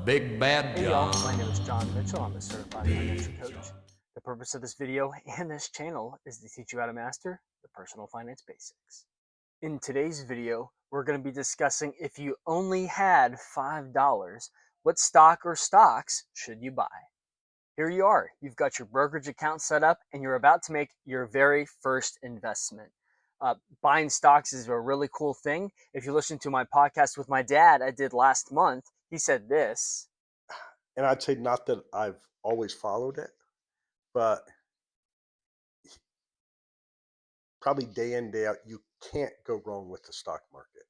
big bad Hey y'all, John. my name is John Mitchell. I'm a certified financial coach. The purpose of this video and this channel is to teach you how to master the personal finance basics. In today's video, we're going to be discussing if you only had $5, what stock or stocks should you buy? Here you are. You've got your brokerage account set up and you're about to make your very first investment. Buying stocks is a really cool thing. If you listen to my podcast with my dad I did last month, he said this. And I'd say not that I've always followed it, but probably day in, day out, you can't go wrong with the stock market.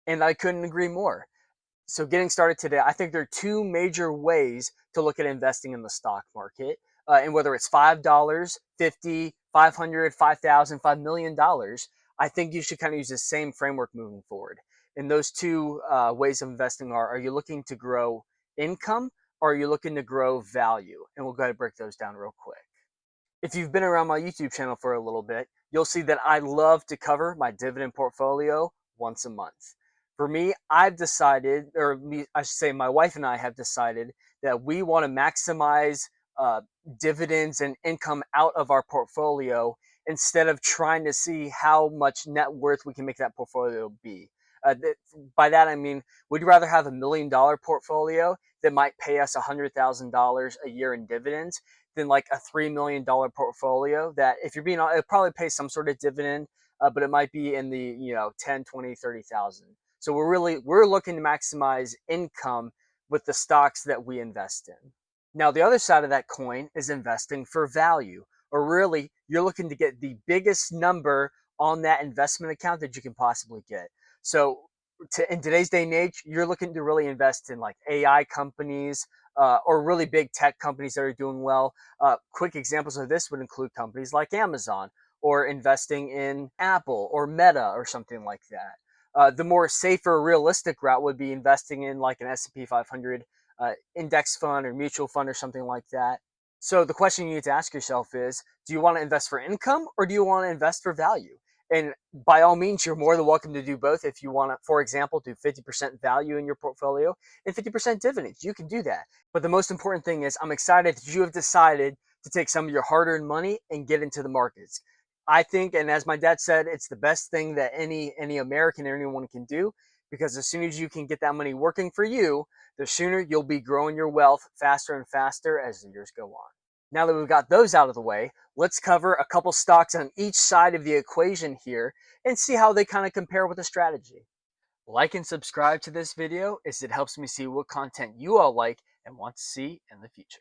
And I couldn't agree more. So getting started today, I think there are two major ways to look at investing in the stock market. And whether it's $5, 50, 500, 5,000, $5 million, I think you should kind of use the same framework moving forward. And those two ways of investing are you looking to grow income or are you looking to grow value? And we'll go ahead and break those down real quick. If you've been around my YouTube channel for a little bit, you'll see that I love to cover my dividend portfolio once a month. For me, I've decided, or I should say, my wife and I have decided that we want to maximize uh, dividends and income out of our portfolio instead of trying to see how much net worth we can make that portfolio be. By that, I mean, we'd rather have $1 million portfolio that might pay us $100,000 a year in dividends than like a $3 million portfolio that, if you're being, it probably pays some sort of dividend, but it might be in the 10, 20, 30,000. So we're looking to maximize income with the stocks that we invest in. Now the other side of that coin is investing for value, or really you're looking to get the biggest number on that investment account that you can possibly get. So in today's day and age, you're looking to really invest in like AI companies, or really big tech companies that are doing well. Quick examples of this would include companies like Amazon, or investing in Apple or Meta or something like that. The more safer, realistic route would be investing in like an S&P 500 index fund or mutual fund or something like that. So the question you need to ask yourself is, do you want to invest for income or do you want to invest for value? And by all means, you're more than welcome to do both. If you want to, for example, do 50% value in your portfolio and 50% dividends, you can do that. But the most important thing is I'm excited that you have decided to take some of your hard-earned money and get into the markets. I think, and as my dad said, it's the best thing that any American or anyone can do, because as soon as you can get that money working for you, the sooner you'll be growing your wealth faster and faster as the years go on. Now that we've got those out of the way, let's cover a couple stocks on each side of the equation here and see how they kind of compare with the strategy. Like and subscribe to this video as it helps me see what content you all like and want to see in the future.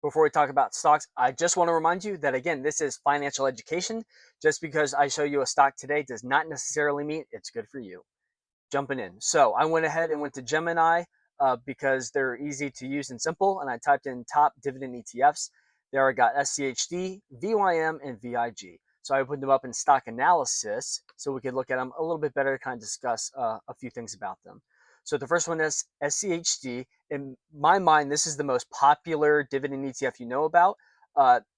Before we talk about stocks, I just want to remind you that, again, this is financial education. Just because I show you a stock today does not necessarily mean it's good for you. Jumping in. So I went ahead and went to Gemini because they're easy to use and simple, and I typed in top dividend ETFs. There I got SCHD, VYM, and VIG. So I opened them up in stock analysis so we could look at them a little bit better to kind of discuss a few things about them. So the first one is SCHD. In my mind, this is the most popular dividend ETF you know about.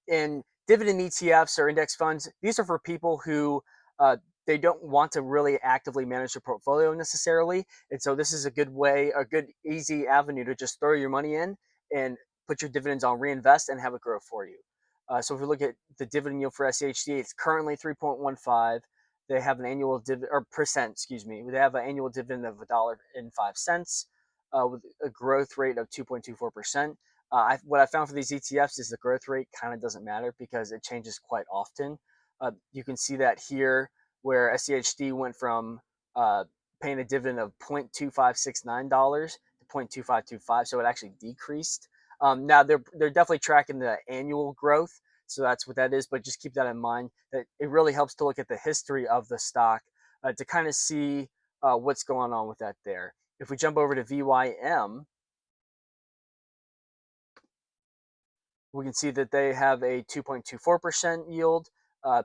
And dividend ETFs or index funds, these are for people who they don't want to really actively manage their portfolio necessarily. And so this is a good way, a good easy avenue to just throw your money in and put your dividends on reinvest and have it grow for you. So if we look at the dividend yield for SCHD, it's currently 3.15. They have an annual dividend, or percent, excuse me. They have an annual dividend of $1.05 with a growth rate of 2.24%. What I found for these ETFs is the growth rate kind of doesn't matter because it changes quite often. You can see that here where SCHD went from paying a dividend of $0.2569 to $0.2525, so it actually decreased. Now they're definitely tracking the annual growth, so that's what that is. But just keep that in mind that it really helps to look at the history of the stock to kind of see what's going on with that there. If we jump over to VYM, we can see that they have a 2.24% yield,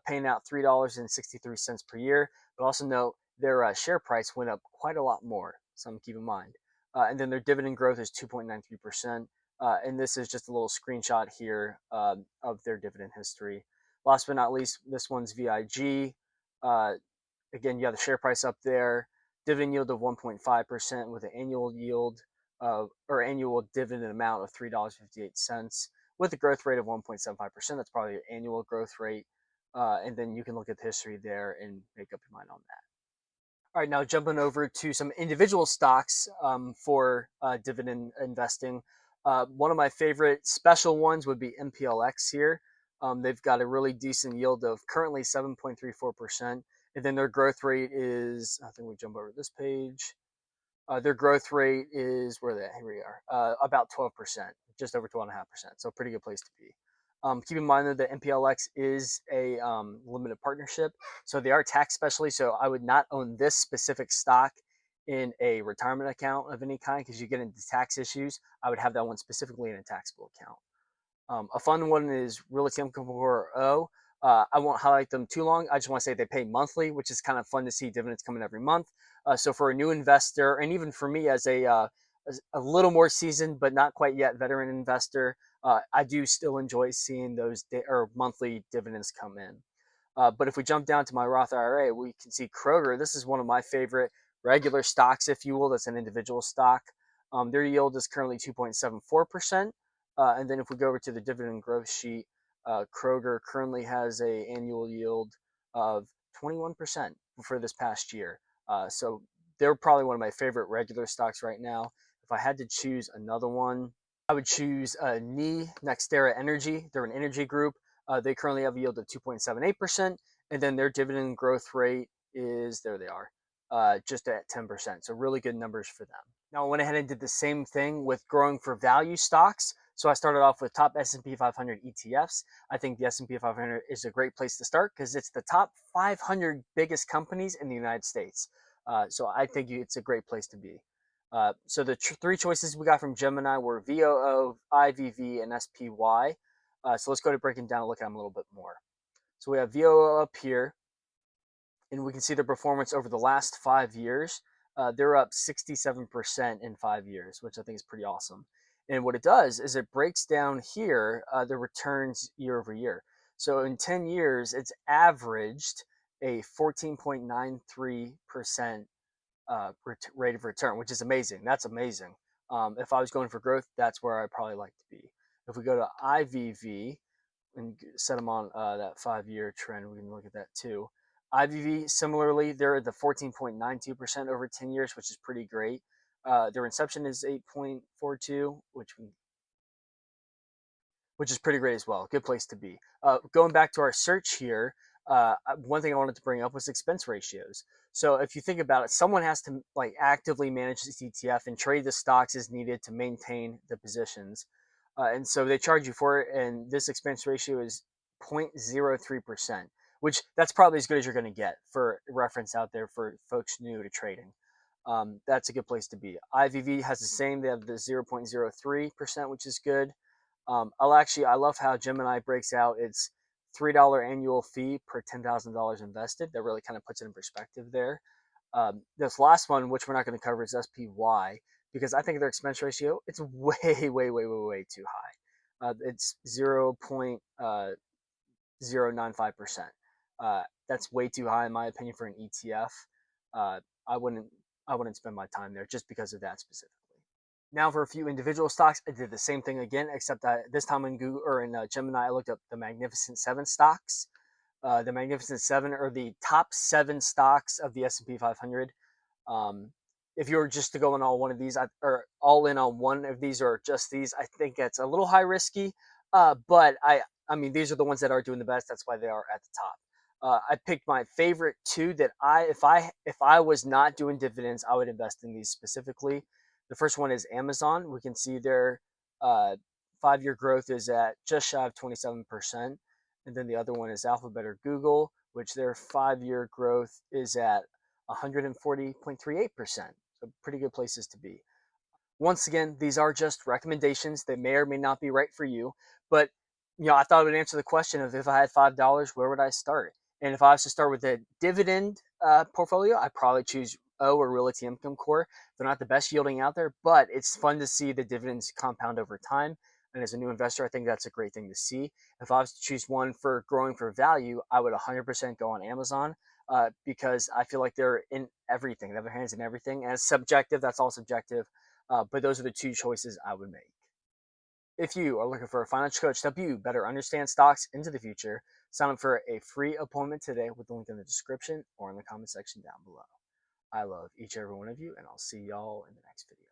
paying out $3.63 per year. But also note their share price went up quite a lot more, something to keep in mind. And then their dividend growth is 2.93%. And this is just a little screenshot here of their dividend history. Last but not least, this one's VIG. Again, you have the share price up there, dividend yield of 1.5% with an annual yield or annual dividend amount of $3.58 with a growth rate of 1.75%. That's probably an annual growth rate. And then you can look at the history there and make up your mind on that. All right, now jumping over to some individual stocks for dividend investing. One of my favorite special ones would be MPLX here. They've got a really decent yield of currently 7.34%. And then their growth rate is, I think we jump over this page. Their growth rate is where they here we are about 12%, just over 12.5%. So pretty good place to be. Keep in mind that the MPLX is a limited partnership, so they are tax specially. So I would not own this specific stock in a retirement account of any kind because you get into tax issues. I would have that one specifically in a taxable account. A fun one is Realty Income Core O. I won't highlight them too long. I just want to say they pay monthly, which is kind of fun to see dividends coming every month. So for a new investor, and even for me as a little more seasoned but not quite yet veteran investor, I do still enjoy seeing those or monthly dividends come in. But if we jump down to my Roth IRA, we can see Kroger. This is one of my favorite regular stocks, if you will. That's an individual stock. Their yield is currently 2.74%. And then if we go over to the dividend growth sheet, Kroger currently has a annual yield of 21% for this past year. So they're probably one of my favorite regular stocks right now. If I had to choose another one, I would choose NextEra Energy. They're an energy group. They currently have a yield of 2.78%, and then their dividend growth rate is, there they are, just at 10%. So really good numbers for them. Now I went ahead and did the same thing with growing for value stocks. So I started off with top S&P 500 ETFs. I think the S&P 500 is a great place to start because it's the top 500 biggest companies in the United States. So I think it's a great place to be. So the three choices we got from Gemini were VOO, IVV, and SPY. So let's go to breaking down and look at them a little bit more. So we have VOO up here, and we can see the performance over the last 5 years. They're up 67% in 5 years, which I think is pretty awesome. And what it does is it breaks down here the returns year over year. So in 10 years, it's averaged a 14.93% rate of return, which is amazing. That's amazing. If I was going for growth, that's where I'd probably like to be. If we go to IVV and set them on that 5 year trend, we can look at that too. IVV, similarly, they're at the 14.92% over 10 years, which is pretty great. Their inception is 8.42, which is pretty great as well. Good place to be. Going back to our search here, one thing I wanted to bring up was expense ratios. So if you think about it, someone has to like actively manage this ETF and trade the stocks as needed to maintain the positions. And so they charge you for it, and this expense ratio is 0.03%, which that's probably as good as you're going to get for reference out there for folks new to trading. That's a good place to be. IVV has the same. They have the 0.03%, which is good. I love how Gemini breaks out its $3 annual fee per $10,000 invested. That really kind of puts it in perspective there. This last one, which we're not going to cover, is SPY because I think their expense ratio it's way, way, way, way, way too high. It's 0.095%. That's way too high in my opinion for an ETF. Uh, I wouldn't I wouldn't spend my time there just because of that specifically. Now for a few individual stocks, I did the same thing again, except that this time in Google or in Gemini, I looked up the Magnificent Seven stocks. The Magnificent Seven are the top seven stocks of the S&P 500. Um, if you were just to go in all one of these, or all in on one of these, or just these, I think it's a little high risky. But I mean, these are the ones that are doing the best. That's why they are at the top. I picked my favorite two that if I was not doing dividends, I would invest in these specifically. The first one is Amazon. We can see their 5 year growth is at just shy of 27%. And then the other one is Alphabet or Google, which their 5 year growth is at 140.38%. So pretty good places to be. Once again, these are just recommendations. They may or may not be right for you, but I thought it would answer the question of if I had $5, where would I start? And if I was to start with a dividend portfolio, I'd probably choose O or Realty Income Core. They're not the best yielding out there, but it's fun to see the dividends compound over time. And as a new investor, I think that's a great thing to see. If I was to choose one for growing for value, I would 100% go on Amazon because I feel like they're in everything. They have their hands in everything. And it's subjective. That's all subjective. But those are the two choices I would make. If you are looking for a financial coach to help you better understand stocks into the future, sign up for a free appointment today with the link in the description or in the comment section down below. I love each and every one of you, and I'll see y'all in the next video.